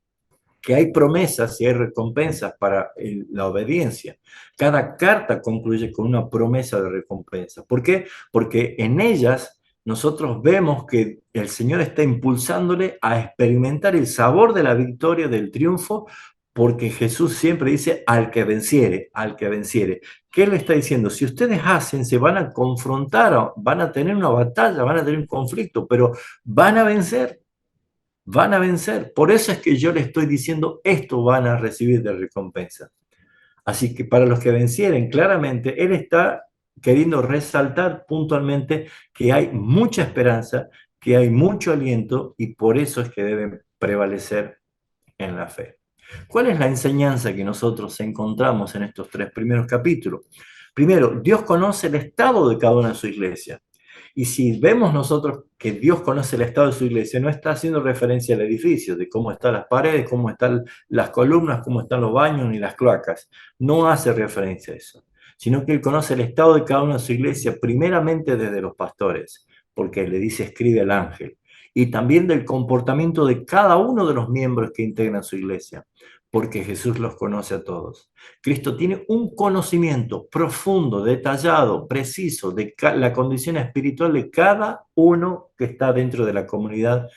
Que hay promesas y hay recompensas para la obediencia. Cada carta concluye con una promesa de recompensa. ¿Por qué? Porque en ellas nosotros vemos que el Señor está impulsándole a experimentar el sabor de la victoria, del triunfo, porque Jesús siempre dice al que venciere, al que venciere. ¿Qué le está diciendo? Si ustedes hacen, se van a confrontar, van a tener una batalla, van a tener un conflicto, pero van a vencer. Van a vencer. Por eso es que yo le estoy diciendo, esto van a recibir de recompensa. Así que para los que vencieren, claramente, Él está queriendo resaltar puntualmente que hay mucha esperanza, que hay mucho aliento y por eso es que deben prevalecer en la fe. ¿Cuál es la enseñanza que nosotros encontramos en estos 3 primeros capítulos? Primero, Dios conoce el estado de cada una de su iglesia. Y si vemos nosotros que Dios conoce el estado de su iglesia, no está haciendo referencia al edificio, de cómo están las paredes, cómo están las columnas, cómo están los baños ni las cloacas. No hace referencia a eso, sino que Él conoce el estado de cada una de su iglesia, primeramente desde los pastores, porque le dice, escribe al ángel, y también del comportamiento de cada uno de los miembros que integran su iglesia, porque Jesús los conoce a todos. Cristo tiene un conocimiento profundo, detallado, preciso de la condición espiritual de cada uno que está dentro de la comunidad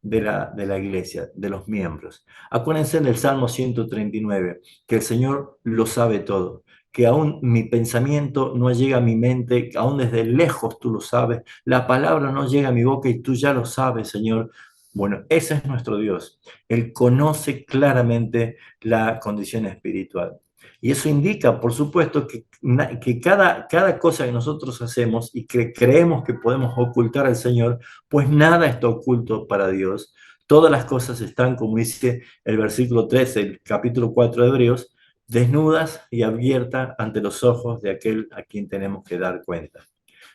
de la iglesia, de los miembros. Acuérdense del Salmo 139, que el Señor lo sabe todo, que aún mi pensamiento no llega a mi mente, aún desde lejos tú lo sabes, la palabra no llega a mi boca y tú ya lo sabes, Señor. Bueno, ese es nuestro Dios. Él conoce claramente la condición espiritual. Y eso indica, por supuesto, que cada cosa que nosotros hacemos y que creemos que podemos ocultar al Señor, pues nada está oculto para Dios. Todas las cosas están, como dice el versículo 13, el capítulo 4 de Hebreos, desnudas y abiertas ante los ojos de aquel a quien tenemos que dar cuenta.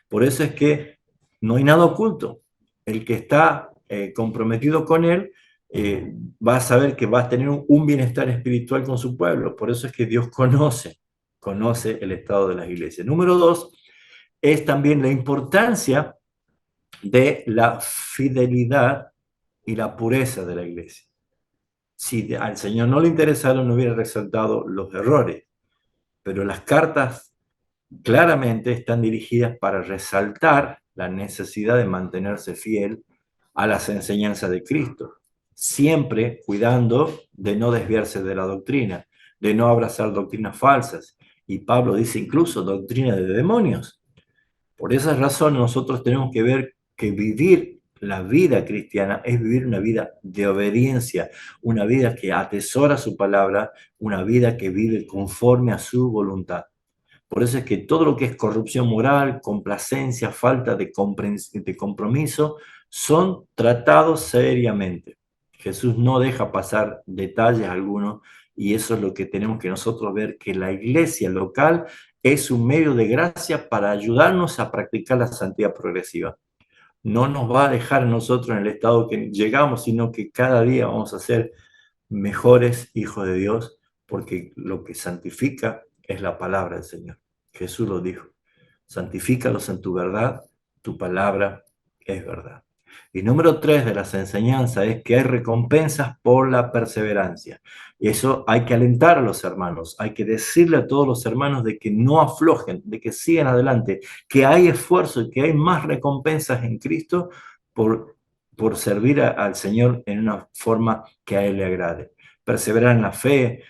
Por eso es que no hay nada oculto. El que está comprometido con Él va a saber que va a tener un bienestar espiritual con su pueblo. Por eso es que Dios conoce el estado de las iglesias. Número 2 es también la importancia de la fidelidad y la pureza de la iglesia. Si al Señor no le interesaron, no hubiera resaltado los errores, pero las cartas claramente están dirigidas para resaltar la necesidad de mantenerse fiel a las enseñanzas de Cristo, siempre cuidando de no desviarse de la doctrina, de no abrazar doctrinas falsas. Y Pablo dice incluso doctrina de demonios. Por esa razón nosotros tenemos que ver que vivir la vida cristiana es vivir una vida de obediencia, una vida que atesora su palabra, una vida que vive conforme a su voluntad. Por eso es que todo lo que es corrupción moral, complacencia, falta de compromiso, son tratados seriamente. Jesús no deja pasar detalles algunos y eso es lo que tenemos que nosotros ver, que la iglesia local es un medio de gracia para ayudarnos a practicar la santidad progresiva. no nos va a dejar a nosotros en el estado que llegamos, sino que cada día vamos a ser mejores hijos de Dios, porque lo que santifica es la palabra del Señor. Jesús lo dijo, santifícalos en tu verdad, tu palabra es verdad. Y número 3 de las enseñanzas es que hay recompensas por la perseverancia. Y eso hay que alentar a los hermanos, hay que decirle a todos los hermanos de que no aflojen, de que sigan adelante, que hay esfuerzo y que hay más recompensas en Cristo por, por servir al Señor en una forma que a Él le agrade. Perseverar en la fe,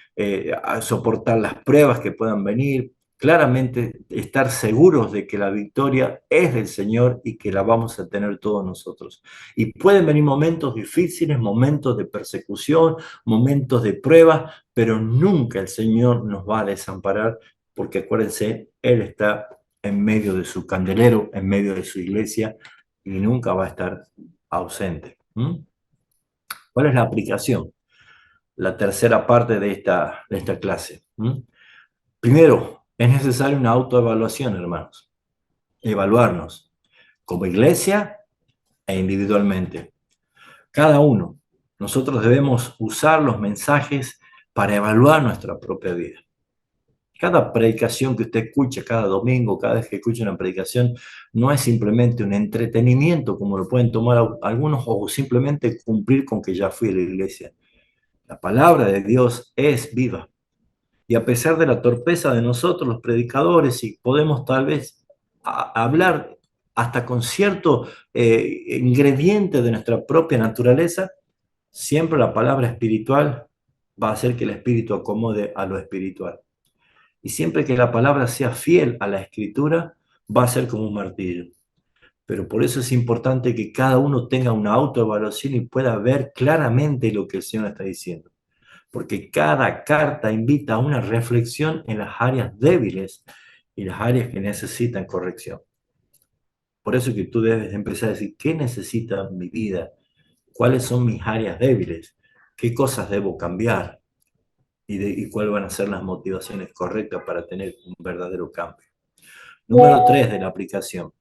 a soportar las pruebas que puedan venir, claramente estar seguros de que la victoria es del Señor y que la vamos a tener todos nosotros. Y pueden venir momentos difíciles, momentos de persecución, momentos de prueba, pero nunca el Señor nos va a desamparar, porque acuérdense, Él está en medio de su candelero, en medio de su iglesia, y nunca va a estar ausente. ¿Mm? ¿Cuál es la aplicación? La tercera parte de esta clase. ¿Mm? Primero, es necesaria una autoevaluación, hermanos. Evaluarnos como iglesia e individualmente. Cada uno. Nosotros debemos usar los mensajes para evaluar nuestra propia vida. Cada predicación que usted escucha cada domingo, cada vez que escucha una predicación, no es simplemente un entretenimiento como lo pueden tomar algunos o simplemente cumplir con que ya fui a la iglesia. La palabra de Dios es viva. Y a pesar de la torpeza de nosotros, los predicadores, y podemos tal vez hablar hasta con cierto ingrediente de nuestra propia naturaleza, siempre la palabra espiritual va a hacer que el espíritu acomode a lo espiritual. Y siempre que la palabra sea fiel a la escritura, va a ser como un martillo. Pero por eso es importante que cada uno tenga una autoevaluación y pueda ver claramente lo que el Señor está diciendo, porque cada carta invita a una reflexión en las áreas débiles y las áreas que necesitan corrección. Por eso que tú debes empezar a decir, ¿qué necesita mi vida? ¿Cuáles son mis áreas débiles? ¿Qué cosas debo cambiar? Y cuáles van a ser las motivaciones correctas para tener un verdadero cambio. Número 3 de la aplicación,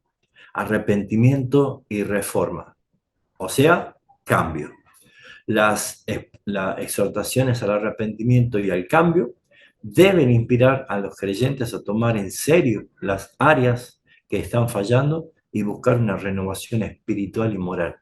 arrepentimiento y reforma. O sea, cambio. Las exhortaciones al arrepentimiento y al cambio deben inspirar a los creyentes a tomar en serio las áreas que están fallando y buscar una renovación espiritual y moral.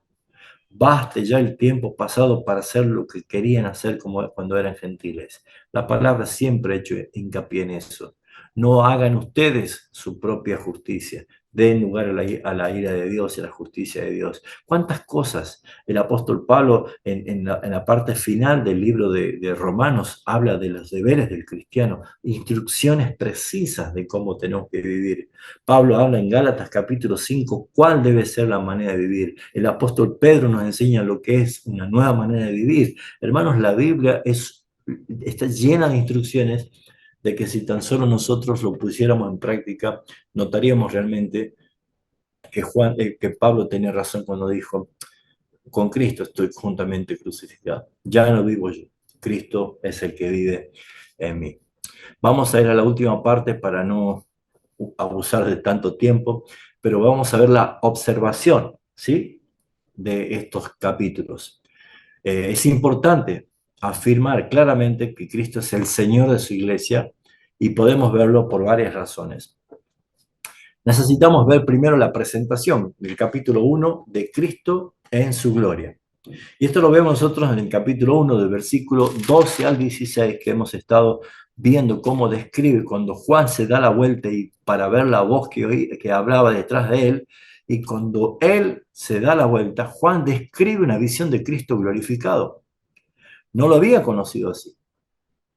Baste ya el tiempo pasado para hacer lo que querían hacer como cuando eran gentiles. La palabra siempre ha hecho hincapié en eso. No hagan ustedes su propia justicia. Den lugar a la ira de Dios y a la justicia de Dios. ¿Cuántas cosas el apóstol Pablo en la parte final del libro de Romanos habla de los deberes del cristiano, instrucciones precisas de cómo tenemos que vivir? Pablo habla en Gálatas capítulo 5 cuál debe ser la manera de vivir. El apóstol Pedro nos enseña lo que es una nueva manera de vivir. Hermanos, la Biblia está llena de instrucciones de que si tan solo nosotros lo pusiéramos en práctica, notaríamos realmente que Pablo tenía razón cuando dijo, con Cristo estoy juntamente crucificado. Ya no vivo yo, Cristo es el que vive en mí. Vamos a ir a la última parte para no abusar de tanto tiempo, pero vamos a ver la observación, ¿sí?, de estos capítulos. Es importante afirmar claramente que Cristo es el Señor de su iglesia y podemos verlo por varias razones. Necesitamos ver primero la presentación del capítulo 1 de Cristo en su gloria. Y esto lo vemos nosotros en el capítulo 1 del versículo 12 al 16, que hemos estado viendo cómo describe cuando Juan se da la vuelta y para ver la voz que hablaba detrás de él, y cuando él se da la vuelta, Juan describe una visión de Cristo glorificado. No lo había conocido así,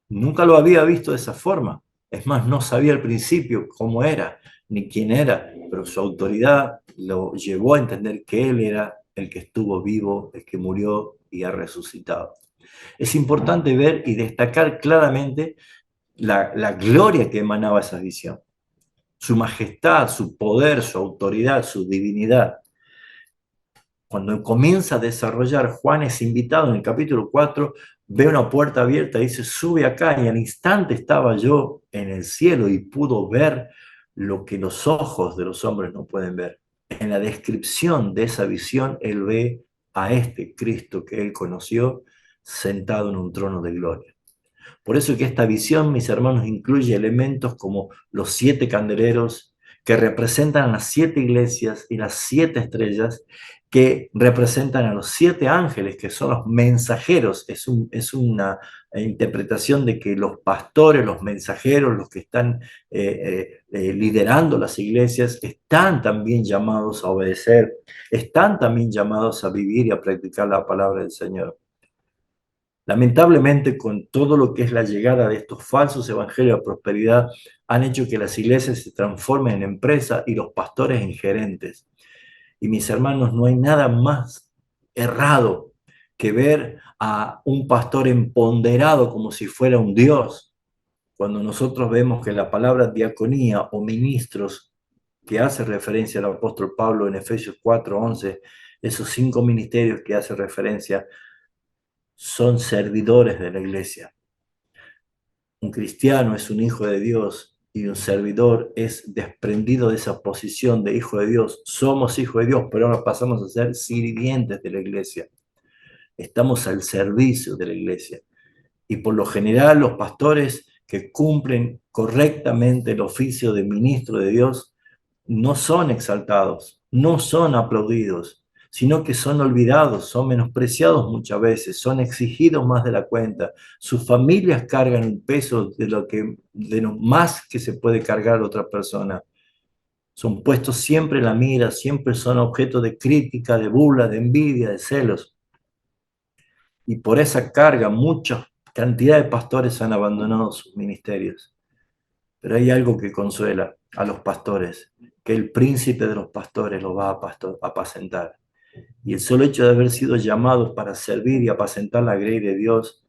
nunca lo había visto de esa forma. Es más, no sabía al principio cómo era, ni quién era, pero su autoridad lo llevó a entender que él era el que estuvo vivo, el que murió y ha resucitado. Es importante ver y destacar claramente la gloria que emanaba esa visión, su majestad, su poder, su autoridad, su divinidad. Cuando comienza a desarrollar, Juan es invitado en el capítulo 4, ve una puerta abierta y dice, sube acá, y al instante estaba yo en el cielo y pudo ver lo que los ojos de los hombres no pueden ver. en la descripción de esa visión, él ve a este Cristo que él conoció sentado en un trono de gloria. Por eso que esta visión, mis hermanos, incluye elementos como los 7 candeleros que representan a las 7 iglesias y las 7 estrellas que representan a los 7 ángeles, que son los mensajeros. Es una interpretación de que los pastores, los mensajeros, los que están liderando las iglesias, están también llamados a obedecer, están también llamados a vivir y a practicar la palabra del Señor. Lamentablemente, con todo lo que es la llegada de estos falsos evangelios de prosperidad, han hecho que las iglesias se transformen en empresas y los pastores en gerentes. Y mis hermanos, no hay nada más errado que ver a un pastor empoderado como si fuera un dios. Cuando nosotros vemos que la palabra diaconía o ministros, que hace referencia al apóstol Pablo en Efesios 4:11, esos 5 ministerios que hace referencia, son servidores de la iglesia. Un cristiano es un hijo de Dios y un servidor es desprendido de esa posición de hijo de Dios. Somos hijos de Dios, pero ahora pasamos a ser sirvientes de la iglesia. Estamos al servicio de la iglesia. Y por lo general los pastores que cumplen correctamente el oficio de ministro de Dios no son exaltados, no son aplaudidos, sino que son olvidados, son menospreciados muchas veces, son exigidos más de la cuenta. Sus familias cargan un peso de lo más que se puede cargar otra persona. Son puestos siempre en la mira, siempre son objeto de crítica, de burla, de envidia, de celos. Y por esa carga, mucha cantidad de pastores han abandonado sus ministerios. Pero hay algo que consuela a los pastores, que el príncipe de los pastores los va a apacentar. Y el solo hecho de haber sido llamados para servir y apacentar la grey de Dios,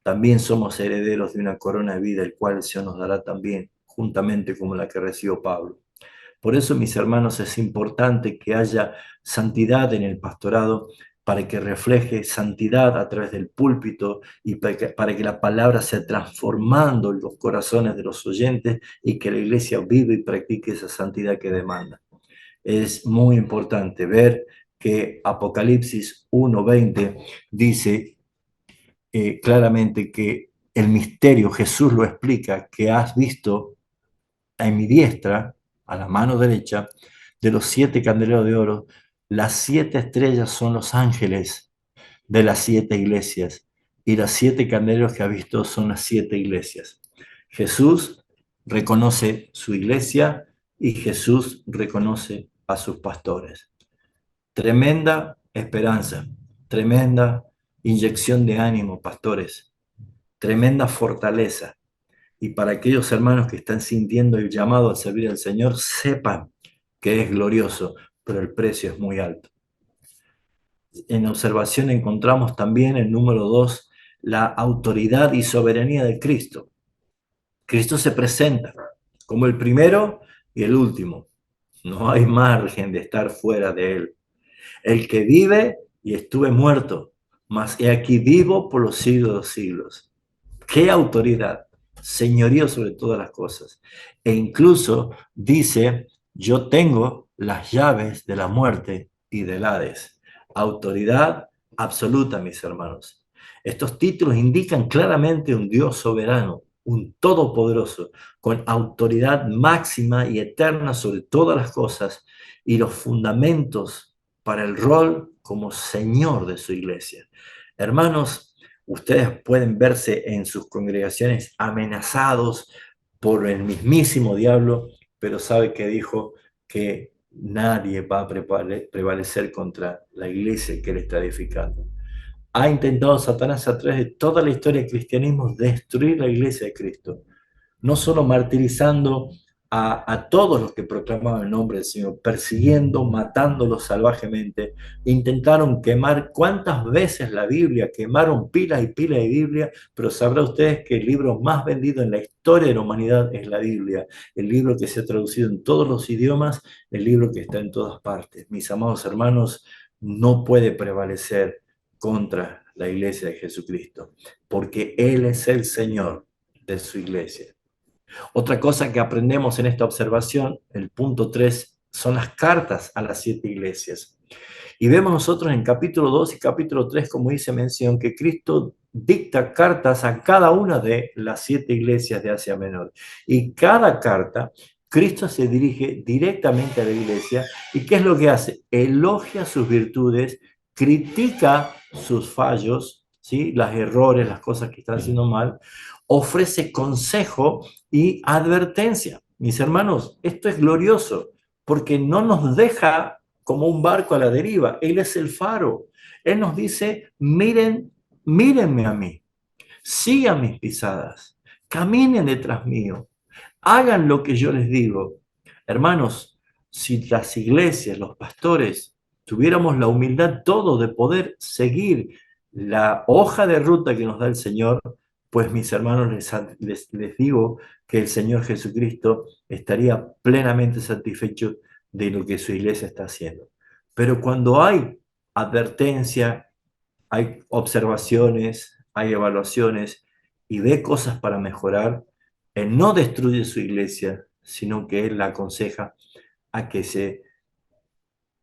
también somos herederos de una corona de vida, el cual el Señor nos dará también, juntamente como la que recibió Pablo. Por eso, mis hermanos, es importante que haya santidad en el pastorado para que refleje santidad a través del púlpito y para que la palabra sea transformando los corazones de los oyentes y que la iglesia viva y practique esa santidad que demanda. Es muy importante ver que Apocalipsis 1:20 dice claramente que el misterio, Jesús lo explica, que has visto en mi diestra, a la mano derecha, de los 7 candeleros de oro, las 7 estrellas son los ángeles de las 7 iglesias, y las 7 candeleros que ha visto son las 7 iglesias. Jesús reconoce su iglesia y Jesús reconoce a sus pastores. Tremenda esperanza, tremenda inyección de ánimo, pastores, tremenda fortaleza. Y para aquellos hermanos que están sintiendo el llamado a servir al Señor, sepan que es glorioso, pero el precio es muy alto. En observación encontramos también el número 2, la autoridad y soberanía de Cristo. Cristo se presenta como el primero y el último. No hay margen de estar fuera de él. El que vive y estuve muerto, mas he aquí vivo por los siglos de los siglos. ¡Qué autoridad! Señorío sobre todas las cosas. E incluso dice, yo tengo las llaves de la muerte y del Hades. Autoridad absoluta, mis hermanos. Estos títulos indican claramente un Dios soberano, un todopoderoso, con autoridad máxima y eterna sobre todas las cosas y los fundamentos para el rol como Señor de su iglesia. Hermanos, ustedes pueden verse en sus congregaciones amenazados por el mismísimo diablo, pero sabe que dijo que nadie va a prevalecer contra la iglesia que él está edificando. Ha intentado Satanás a través de toda la historia del cristianismo destruir la iglesia de Cristo, no solo martirizando a todos los que proclamaban el nombre del Señor, persiguiendo, matándolos salvajemente. Intentaron quemar cuántas veces la Biblia, quemaron pilas y pilas de Biblia, pero sabrán ustedes que el libro más vendido en la historia de la humanidad es la Biblia, el libro que se ha traducido en todos los idiomas, el libro que está en todas partes. Mis amados hermanos, no puede prevalecer contra la iglesia de Jesucristo, porque Él es el Señor de su iglesia. Otra cosa que aprendemos en esta observación, el punto 3, son las cartas a las 7 iglesias. Y vemos nosotros en capítulo 2 y capítulo 3, como dice mención, que Cristo dicta cartas a cada una de las 7 iglesias de Asia Menor. Y cada carta, Cristo se dirige directamente a la iglesia. ¿Y qué es lo que hace? Elogia sus virtudes, critica sus fallos, ¿sí? Los errores, las cosas que están haciendo mal, ofrece consejo y advertencia. Mis hermanos, esto es glorioso porque no nos deja como un barco a la deriva. Él es el faro. Él nos dice, mírenme a mí, sigan mis pisadas, caminen detrás mío, hagan lo que yo les digo. Hermanos, si las iglesias, los pastores, tuviéramos la humildad todo de poder seguir la hoja de ruta que nos da el Señor, pues mis hermanos, les digo que el Señor Jesucristo estaría plenamente satisfecho de lo que su iglesia está haciendo. Pero cuando hay advertencia, hay observaciones, hay evaluaciones y ve cosas para mejorar, Él no destruye su iglesia, sino que Él la aconseja a que se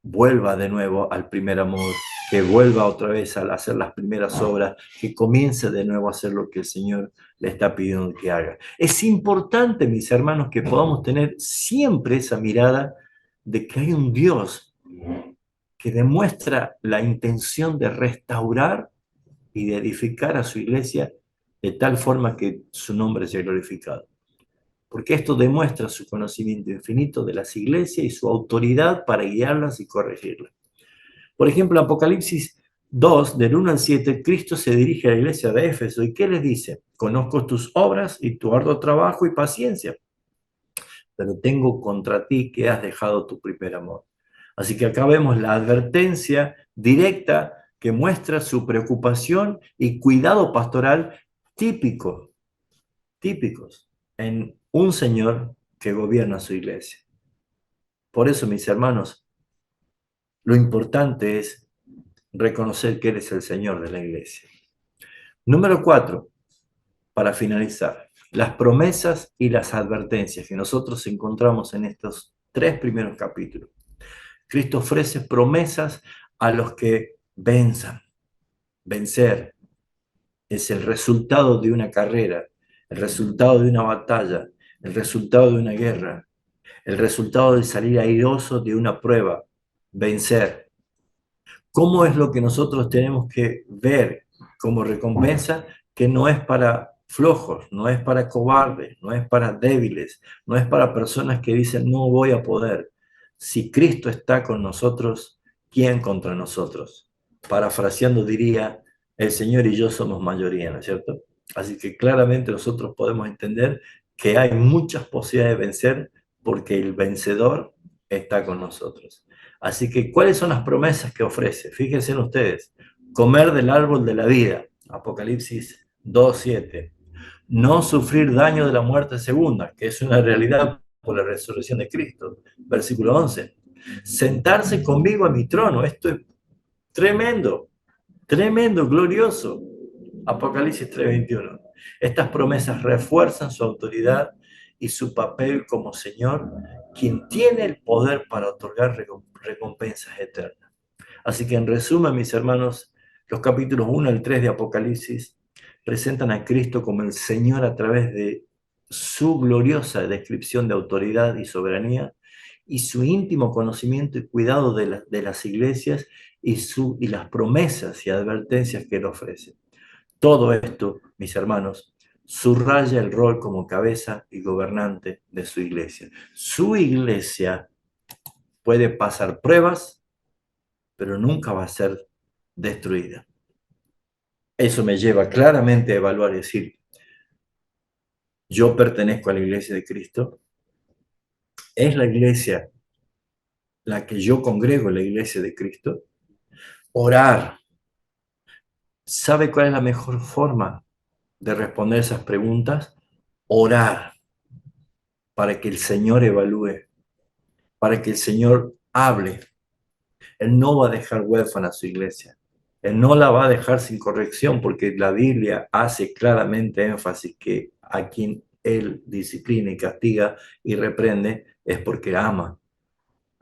vuelva de nuevo al primer amor, que vuelva otra vez a hacer las primeras obras, que comience de nuevo a hacer lo que el Señor le está pidiendo que haga. Es importante, mis hermanos, que podamos tener siempre esa mirada de que hay un Dios que demuestra la intención de restaurar y de edificar a su iglesia de tal forma que su nombre sea glorificado. Porque esto demuestra su conocimiento infinito de las iglesias y su autoridad para guiarlas y corregirlas. Por ejemplo, en Apocalipsis 2, del 1 al 7, Cristo se dirige a la iglesia de Éfeso y ¿qué les dice? Conozco tus obras y tu arduo trabajo y paciencia, pero tengo contra ti que has dejado tu primer amor. Así que acá vemos la advertencia directa que muestra su preocupación y cuidado pastoral típico, típicos en un Señor que gobierna su iglesia. Por eso, mis hermanos, lo importante es reconocer que Él es el Señor de la iglesia. Número 4, para finalizar, las promesas y las advertencias que nosotros encontramos en estos 3 primeros capítulos. Cristo ofrece promesas a los que venzan. Vencer es el resultado de una carrera, el resultado de una batalla, el resultado de una guerra, el resultado de salir airoso de una prueba. Vencer. ¿Cómo es lo que nosotros tenemos que ver como recompensa? Que no es para flojos, no es para cobardes, no es para débiles, no es para personas que dicen no voy a poder. Si Cristo está con nosotros, ¿quién contra nosotros? Parafraseando diría, el Señor y yo somos mayoría, ¿no es cierto? Así que claramente nosotros podemos entender que hay muchas posibilidades de vencer porque el vencedor está con nosotros. Así que, ¿cuáles son las promesas que ofrece? Fíjense en ustedes, comer del árbol de la vida, Apocalipsis 2:7. No sufrir daño de la muerte segunda, que es una realidad por la resurrección de Cristo, versículo 11. Sentarse conmigo a mi trono, esto es tremendo, tremendo, glorioso. Apocalipsis 3:21. Estas promesas refuerzan su autoridad y su papel como Señor, quien tiene el poder para otorgar recompensas eternas. Así que en resumen, mis hermanos, los capítulos 1 al 3 de Apocalipsis presentan a Cristo como el Señor a través de su gloriosa descripción de autoridad y soberanía y su íntimo conocimiento y cuidado de las iglesias y las promesas y advertencias que él ofrece. Todo esto, mis hermanos, subraya el rol como cabeza y gobernante de su iglesia. Su iglesia puede pasar pruebas, pero nunca va a ser destruida. Eso me lleva claramente a evaluar y decir, yo pertenezco a la iglesia de Cristo, es la iglesia la que yo congrego, la iglesia de Cristo. Orar. ¿Sabe cuál es la mejor forma de responder esas preguntas? Orar para que el Señor evalúe, para que el Señor hable. Él no va a dejar huérfana a su iglesia. Él no la va a dejar sin corrección porque la Biblia hace claramente énfasis que a quien Él disciplina y castiga y reprende es porque ama.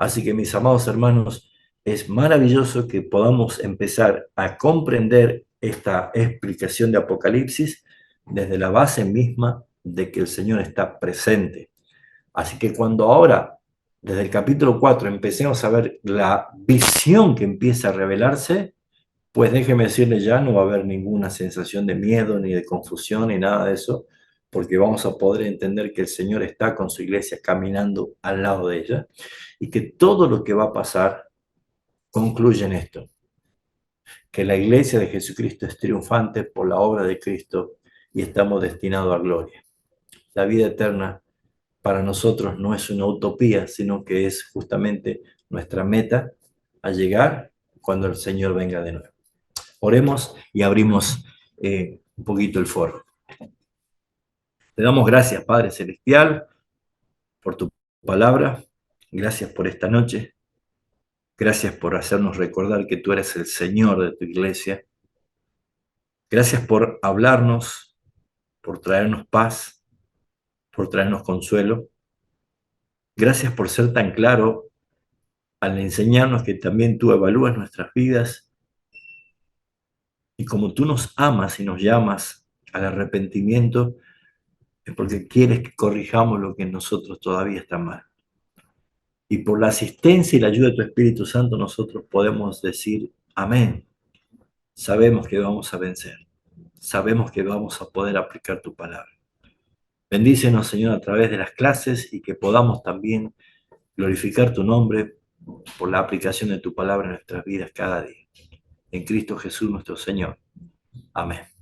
Así que mis amados hermanos, es maravilloso que podamos empezar a comprender esta explicación de Apocalipsis desde la base misma de que el Señor está presente. Así que cuando ahora, desde el capítulo 4, empecemos a ver la visión que empieza a revelarse, pues déjeme decirle, ya no va a haber ninguna sensación de miedo, ni de confusión, ni nada de eso, porque vamos a poder entender que el Señor está con su iglesia caminando al lado de ella y que todo lo que va a pasar concluye en esto, que la iglesia de Jesucristo es triunfante por la obra de Cristo y estamos destinados a gloria. La vida eterna para nosotros no es una utopía, sino que es justamente nuestra meta a llegar cuando el Señor venga de nuevo. Oremos y abrimos un poquito el foro. Te damos gracias, Padre Celestial, por tu palabra. Gracias por esta noche. Gracias por hacernos recordar que tú eres el Señor de tu iglesia. Gracias por hablarnos, por traernos paz, por traernos consuelo. Gracias por ser tan claro al enseñarnos que también tú evalúas nuestras vidas y como tú nos amas y nos llamas al arrepentimiento, es porque quieres que corrijamos lo que en nosotros todavía está mal. Y por la asistencia y la ayuda de tu Espíritu Santo nosotros podemos decir amén. Sabemos que vamos a vencer. Sabemos que vamos a poder aplicar tu palabra. Bendícenos, Señor, a través de las clases y que podamos también glorificar tu nombre por la aplicación de tu palabra en nuestras vidas cada día. En Cristo Jesús nuestro Señor. Amén.